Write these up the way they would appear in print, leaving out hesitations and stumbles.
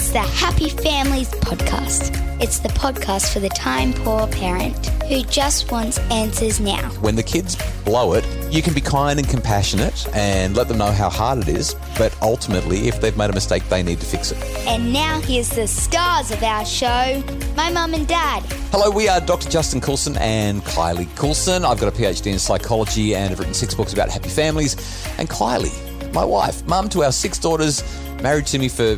It's the Happy Families podcast. It's the podcast for the time-poor parent who just wants answers now. When the kids blow it, you can be kind and compassionate and let them know how hard it is, but ultimately, if they've made a mistake, they need to fix it. And now here's the stars of our show, my mum and dad. Hello, we are Dr. Justin Coulson and Kylie Coulson. I've got a PhD in psychology and have written 6 books about happy families. And Kylie, my wife, mum to our 6 daughters, married to me for,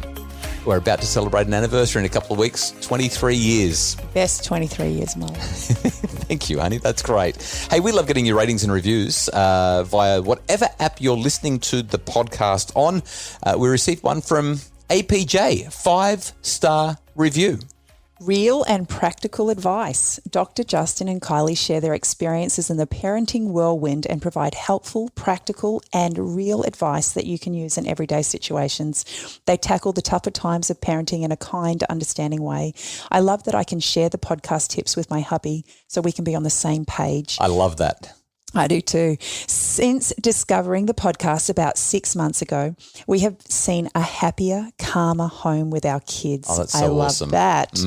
we're about to celebrate an anniversary in a couple of weeks, 23 years. Best 23 years, Mum. Thank you, honey. That's great. Hey, we love getting your ratings and reviews via whatever app you're listening to the podcast on. We received one from APJ, 5-star review. Real and practical advice. Dr. Justin and Kylie share their experiences in the parenting whirlwind and provide helpful, practical, and real advice that you can use in everyday situations. They tackle the tougher times of parenting in a kind, understanding way. I love that I can share the podcast tips with my hubby so we can be on the same page. I love that. I do too. Since discovering the podcast about 6 months ago, we have seen a happier, calmer home with our kids. Oh, that's so awesome. That.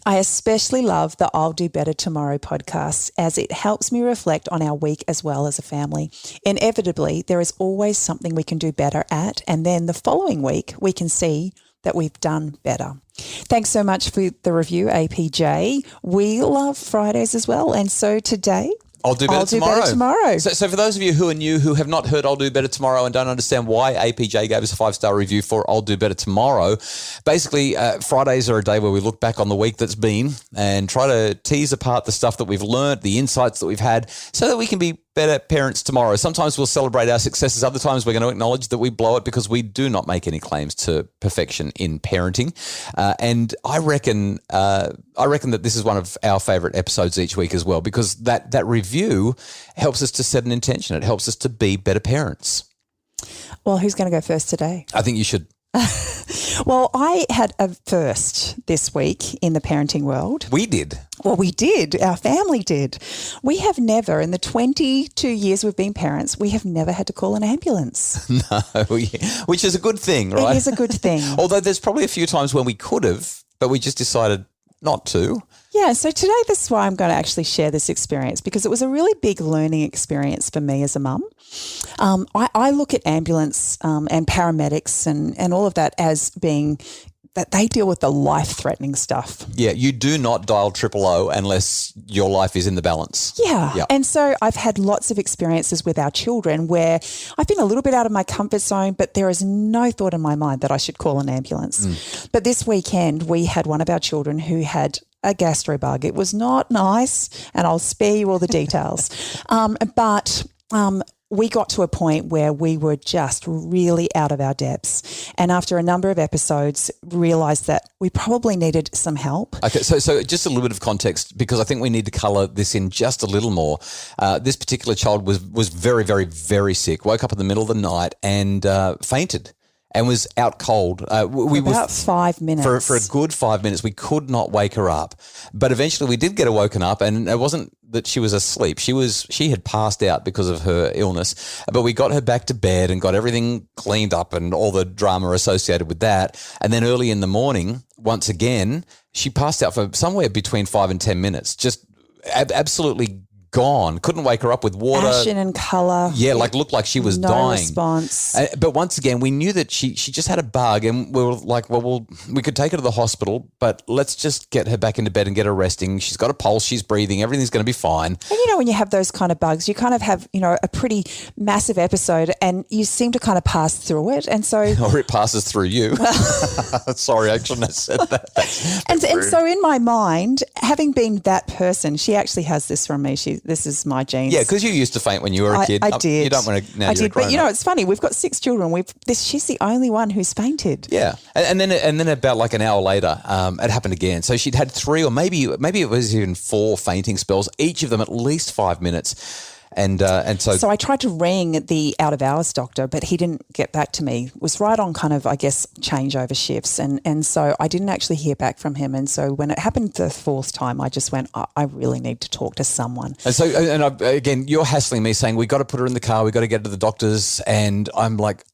I especially love the I'll Do Better Tomorrow podcast as it helps me reflect on our week as well as a family. Inevitably, there is always something we can do better at, and then the following week we can see that we've done better. Thanks so much for the review, APJ. We love Fridays as well, and so today I'll do better tomorrow. I'll do better tomorrow. So for those of you who are new, who have not heard I'll Do Better Tomorrow and don't understand why APJ gave us a 5-star review for I'll Do Better Tomorrow, basically Fridays are a day where we look back on the week that's been and try to tease apart the stuff that we've learned, the insights that we've had, so that we can be better parents tomorrow. Sometimes we'll celebrate our successes. Other times we're going to acknowledge that we blow it because we do not make any claims to perfection in parenting. And I reckon that this is one of our favorite episodes each week as well, because that review helps us to set an intention. It helps us to be better parents. Well, who's going to go first today? I think you should. Well, I had a first this week in the parenting world. We did. Well, we did. Our family did. We have never, in the 22 years we've been parents, we have never had to call an ambulance. No, which is a good thing, right? It is a good thing. Although there's probably a few times when we could have, but we just decided not to. Yeah, so today this is why I'm going to actually share this experience, because it was a really big learning experience for me as a mum. I look at ambulance and paramedics and all of that as being that they deal with the life-threatening stuff. Yeah, you do not dial 000 unless your life is in the balance. Yeah. And so I've had lots of experiences with our children where I've been a little bit out of my comfort zone, but there is no thought in my mind that I should call an ambulance. But this weekend we had one of our children who had a gastro bug. It was not nice, and I'll spare you all the details. But we got to a point where we were just really out of our depths. And after a number of episodes, realised that we probably needed some help. Okay, so just a little bit of context, because I think we need to colour this in just a little more. This particular child was very, very, very sick, woke up in the middle of the night and fainted. And was out cold. About 5 minutes. For a good 5 minutes, we could not wake her up. But eventually we did get her woken up, and it wasn't that she was asleep. She had passed out because of her illness. But we got her back to bed and got everything cleaned up and all the drama associated with that. And then early in the morning, once again, she passed out for somewhere between 5 and 10 minutes. Just absolutely gone. Couldn't wake her up with water. Ashen in colour. Yeah, looked like she was no dying. Response. But once again, we knew that she just had a bug, and we were like, well, we could take her to the hospital, but let's just get her back into bed and get her resting. She's got a pulse, she's breathing, everything's going to be fine. And when you have those kind of bugs, you kind of have, a pretty massive episode and you seem to kind of pass through it. And so... Or it passes through you. Sorry, I shouldn't have said that. And so in my mind, having been that person, she actually has this from me. This is my genes. Yeah, because you used to faint when you were a kid. I did. You don't want to now. I did, but it's funny. We've got 6 children. She's the only one who's fainted. Yeah, and then about like an hour later, it happened again. So she'd had 3 or maybe it was even 4 fainting spells, each of them at least 5 minutes. And So I tried to ring the out of hours doctor, but he didn't get back to me. It was right on kind of, I guess, changeover shifts. And so I didn't actually hear back from him. And so when it happened the fourth time, I just went, I really need to talk to someone. And so, again, you're hassling me saying, we got to put her in the car, we got to get her to the doctors. And I'm like,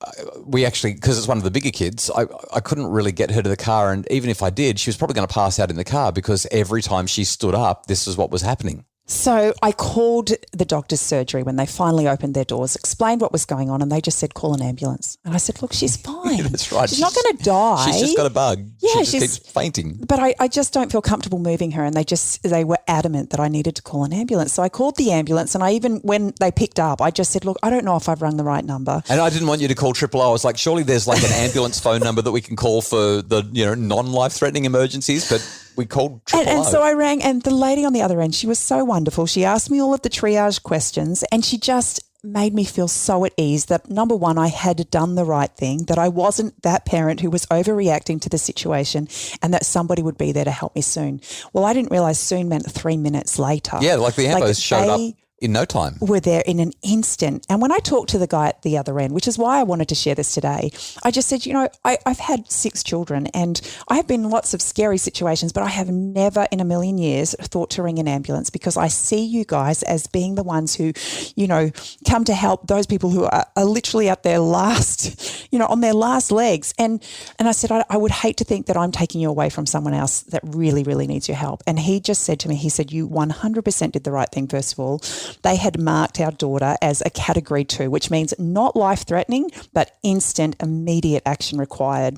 we actually, because it's one of the bigger kids, I couldn't really get her to the car. And even if I did, she was probably going to pass out in the car because every time she stood up, this is what was happening. So I called the doctor's surgery when they finally opened their doors, explained what was going on, and they just said, call an ambulance. And I said, look, she's fine. Yeah, that's right. She's not going to die. She's just got a bug. Yeah, she just keeps fainting. But I just don't feel comfortable moving her, and they were adamant that I needed to call an ambulance. So I called the ambulance, and when they picked up, I just said, look, I don't know if I've rung the right number. And I didn't want you to call Triple O. I was like, surely there's like an ambulance phone number that we can call for the non-life-threatening emergencies, but we called Triple O. And so I rang, and the lady on the other end, she was so wonderful. She asked me all of the triage questions, and she just made me feel so at ease that, number one, I had done the right thing, that I wasn't that parent who was overreacting to the situation, and that somebody would be there to help me soon. Well, I didn't realise soon meant 3 minutes later. Yeah, like the ambos showed up in no time. Were there in an instant. And when I talked to the guy at the other end, which is why I wanted to share this today, I just said, I've had 6 children and I have been in lots of scary situations, but I have never in a million years thought to ring an ambulance because I see you guys as being the ones who, come to help those people who are literally at their last, on their last legs. And I said, I would hate to think that I'm taking you away from someone else that really, really needs your help. And he just said to me, he said, you 100% did the right thing, first of all. They had marked our daughter as a category 2, which means not life-threatening, but instant, immediate action required.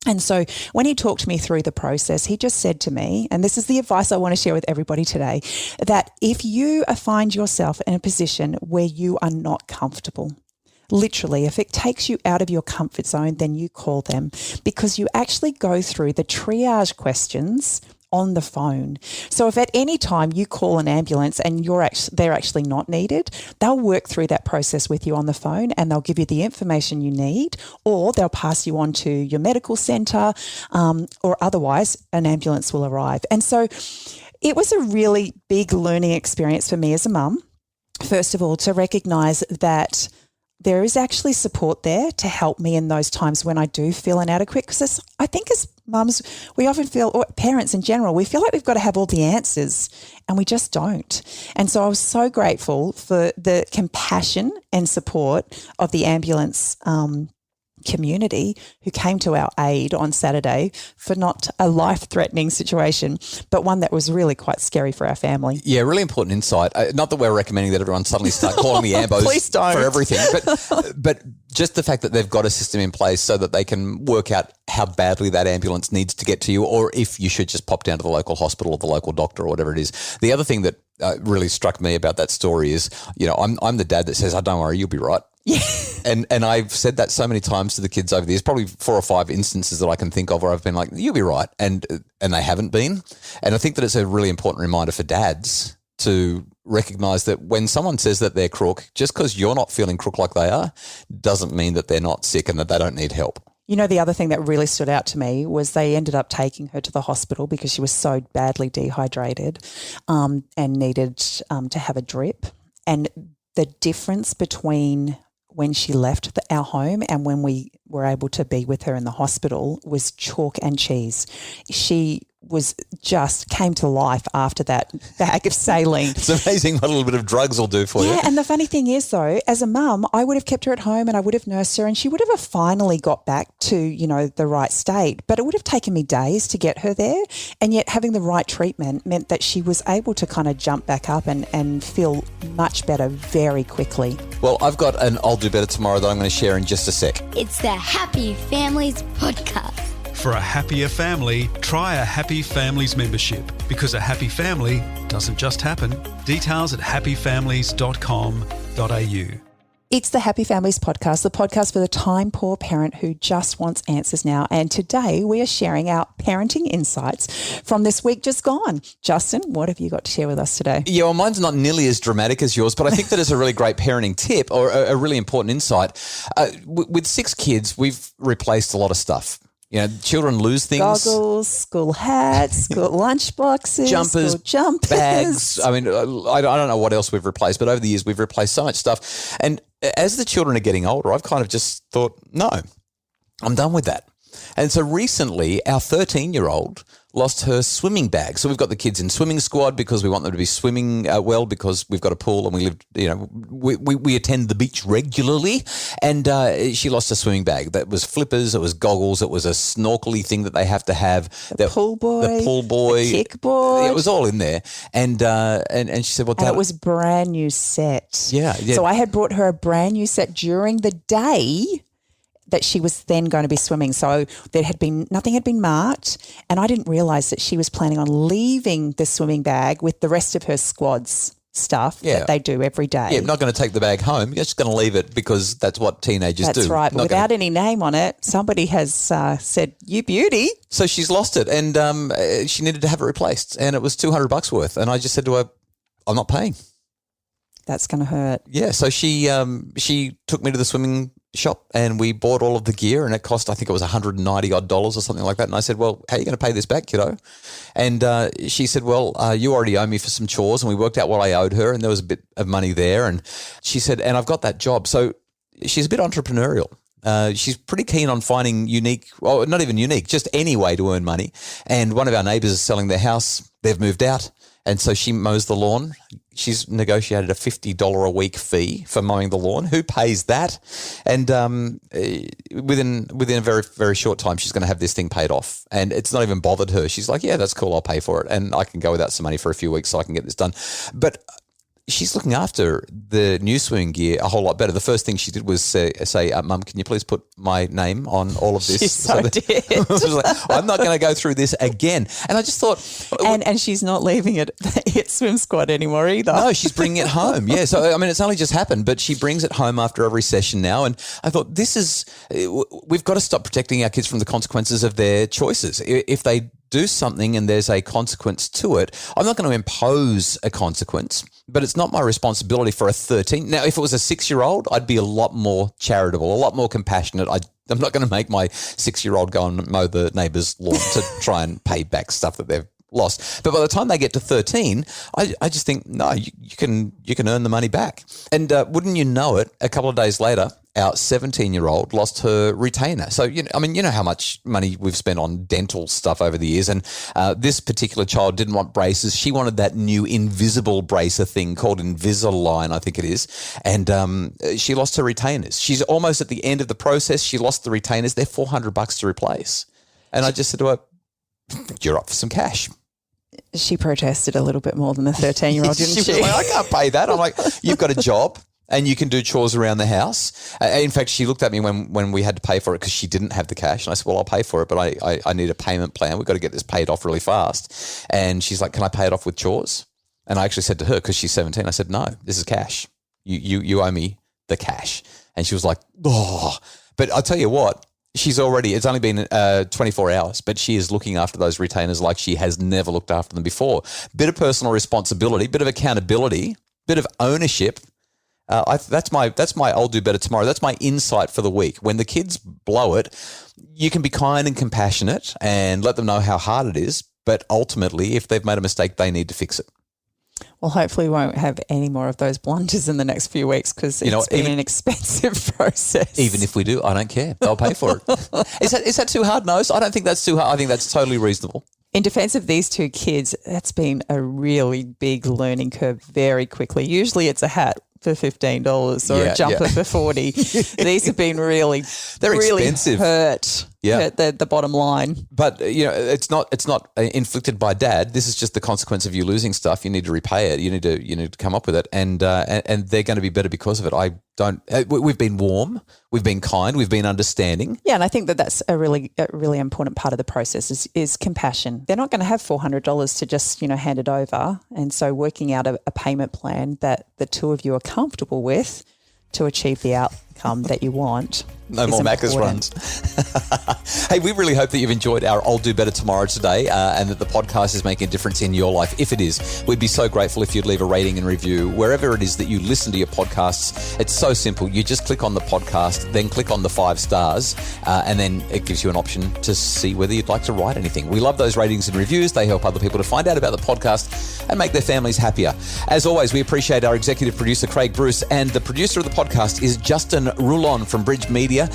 And so when he talked me through the process, he just said to me, and this is the advice I want to share with everybody today, that if you find yourself in a position where you are not comfortable, literally, if it takes you out of your comfort zone, then you call them because you actually go through the triage questions on the phone. So if at any time you call an ambulance and they're actually not needed, they'll work through that process with you on the phone and they'll give you the information you need, or they'll pass you on to your medical centre, or otherwise an ambulance will arrive. And so it was a really big learning experience for me as a mum, first of all, to recognise that there is actually support there to help me in those times when I do feel inadequate. Because I think as mums, we often feel, or parents in general, we feel like we've got to have all the answers and we just don't. And so I was so grateful for the compassion and support of the ambulance community who came to our aid on Saturday for not a life-threatening situation, but one that was really quite scary for our family. Yeah, really important insight. Not that we're recommending that everyone suddenly start calling the ambos Please don't. for everything, but just the fact that they've got a system in place so that they can work out how badly that ambulance needs to get to you, or if you should just pop down to the local hospital or the local doctor or whatever it is. The other thing that really struck me about that story is, I'm the dad that says, "Oh, don't worry, you'll be right." Yeah. And I've said that so many times to the kids over the years, probably 4 or 5 instances that I can think of where I've been like, "You'll be right," and they haven't been. And I think that it's a really important reminder for dads to recognize that when someone says that they're crook, just because you're not feeling crook like they are, doesn't mean that they're not sick and that they don't need help. The other thing that really stood out to me was they ended up taking her to the hospital because she was so badly dehydrated and needed to have a drip. And the difference between when she left our home and when we were able to be with her in the hospital was chalk and cheese. She came to life after that bag of saline. It's amazing what a little bit of drugs will do for you. Yeah, and the funny thing is though, as a mum, I would have kept her at home and I would have nursed her and she would have finally got back to, the right state. But it would have taken me days to get her there. And yet having the right treatment meant that she was able to kind of jump back up and feel much better very quickly. Well, I've got an I'll Do Better Tomorrow that I'm going to share in just a sec. It's the Happy Families Podcast. For a happier family, try a Happy Families membership because a happy family doesn't just happen. Details at happyfamilies.com.au. It's the Happy Families Podcast, the podcast for the time-poor parent who just wants answers now. And today we are sharing our parenting insights from this week just gone. Justin, what have you got to share with us today? Yeah, well, mine's not nearly as dramatic as yours, but I think that is a really great parenting tip or a really important insight. With 6 kids, we've replaced a lot of stuff. You know, children lose things. Goggles, school hats, school lunchboxes, Jumpers, school jumpers, bags. I mean, I don't know what else we've replaced, but over the years we've replaced so much stuff. And as the children are getting older, I've kind of just thought, no, I'm done with that. And so recently, our 13-year-old lost her swimming bag. So we've got the kids in swimming squad because we want them to be swimming well because we've got a pool and we live, you know, we attend the beach regularly. And she lost a swimming bag. That was flippers, it was goggles, it was a snorkely thing that they have to have. The pool boy, the kickboard. It was all in there. And she said, well, Dad, and it was a brand new set. Yeah. So I had brought her a brand new set during the day that she was then going to be swimming. So nothing had been marked, and I didn't realise that she was planning on leaving the swimming bag with the rest of her squad's stuff that they do every day. Yeah, not going to take the bag home. You're just going to leave it because that's what teenagers do. That's right. But without any name on it, somebody has said, "You beauty." So she's lost it, and she needed to have it replaced, and it was $200 worth. And I just said to her, "I'm not paying." That's going to hurt. Yeah. So she took me to the swimming shop and we bought all of the gear, and it cost, I think it was $190 odd or something like that. And I said, well, how are you going to pay this back, kiddo? And she said, well, you already owe me for some chores. And we worked out what I owed her, and there was a bit of money there. And she said, and I've got that job. So she's a bit entrepreneurial. She's pretty keen on finding unique, well, not even unique, just any way to earn money. And one of our neighbours is selling their house. They've moved out. And so she mows the lawn. She's negotiated a $50 a week fee for mowing the lawn. Who pays that? And within a very, very short time, she's going to have this thing paid off. And it's not even bothered her. She's like, yeah, that's cool. I'll pay for it. And I can go without some money for a few weeks so I can get this done. But she's looking after the new swimming gear a whole lot better. The first thing she did was say, Mum, can you please put my name on all of this? She so did. I was like, I'm not going to go through this again. And I just thought... And she's not leaving it at Swim Squad anymore either. No, she's bringing it home. Yeah. So, I mean, it's only just happened, but she brings it home after every session now. And I thought we've got to stop protecting our kids from the consequences of their choices. If they do something and there's a consequence to it, I'm not going to impose a consequence, but it's not my responsibility for a 13. Now, if it was a 6-year-old, I'd be a lot more charitable, a lot more compassionate. I'm not going to make my 6-year-old go and mow the neighbour's lawn to try and pay back stuff that they've lost. But by the time they get to 13, I just think, no, you can earn the money back. And wouldn't you know it, a couple of days later, our 17-year-old lost her retainer. So, you know how much money we've spent on dental stuff over the years. And this particular child didn't want braces. She wanted that new invisible bracer thing called Invisalign, I think it is. And she lost her retainers. She's almost at the end of the process. She lost the retainers. They're $400 to replace. And I just said to her, you're up for some cash. She protested a little bit more than the 13-year-old, didn't she? She was like, I can't pay that. I'm like, you've got a job and you can do chores around the house. In fact, she looked at me when we had to pay for it because she didn't have the cash. And I said, well, I'll pay for it, but I need a payment plan. We've got to get this paid off really fast. And she's like, can I pay it off with chores? And I actually said to her, because she's 17, I said, no, this is cash. You owe me the cash. And she was like, oh. But I'll tell you what, it's only been 24 hours, but she is looking after those retainers like she has never looked after them before. Bit of personal responsibility, bit of accountability, bit of ownership. That's my I'll do better tomorrow. That's my insight for the week. When the kids blow it, you can be kind and compassionate and let them know how hard it is. But ultimately, if they've made a mistake, they need to fix it. Well, hopefully we won't have any more of those blunders in the next few weeks because it's been an expensive process. Even if we do, I don't care. They'll pay for it. Is that too hard-nosed? I don't think that's too hard. I think that's totally reasonable. In defense of these two kids, that's been a really big learning curve very quickly. Usually it's a hat for $15 or a jumper for $40. These have been really expensive. Hurt the bottom line. But it's not inflicted by dad. This is just the consequence of you losing stuff. You need to repay it. You need to come up with it, and they're going to be better because of it. We've been warm, we've been kind, we've been understanding. Yeah, and I think that's a really important part of the process is compassion. They're not going to have $400 to just hand it over, and so working out a payment plan that the two of you are comfortable with to achieve the outcome that you want No more Macca's runs. Hey, we really hope that you've enjoyed our I'll Do Better Tomorrow today and that the podcast is making a difference in your life. If it is, we'd be so grateful if you'd leave a rating and review wherever it is that you listen to your podcasts. It's so simple. You just click on the podcast, then click on the 5 stars, and then it gives you an option to see whether you'd like to write anything. We love those ratings and reviews. They help other people to find out about the podcast and make their families happier. As always, we appreciate our executive producer, Craig Bruce, and the producer of the podcast is Justin Roulon from Bridge Media.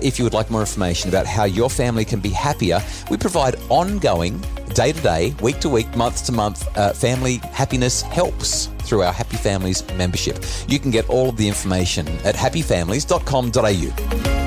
If you would like more information about how your family can be happier, we provide ongoing, day-to-day, week-to-week, month-to-month family happiness helps through our Happy Families membership. You can get all of the information at happyfamilies.com.au.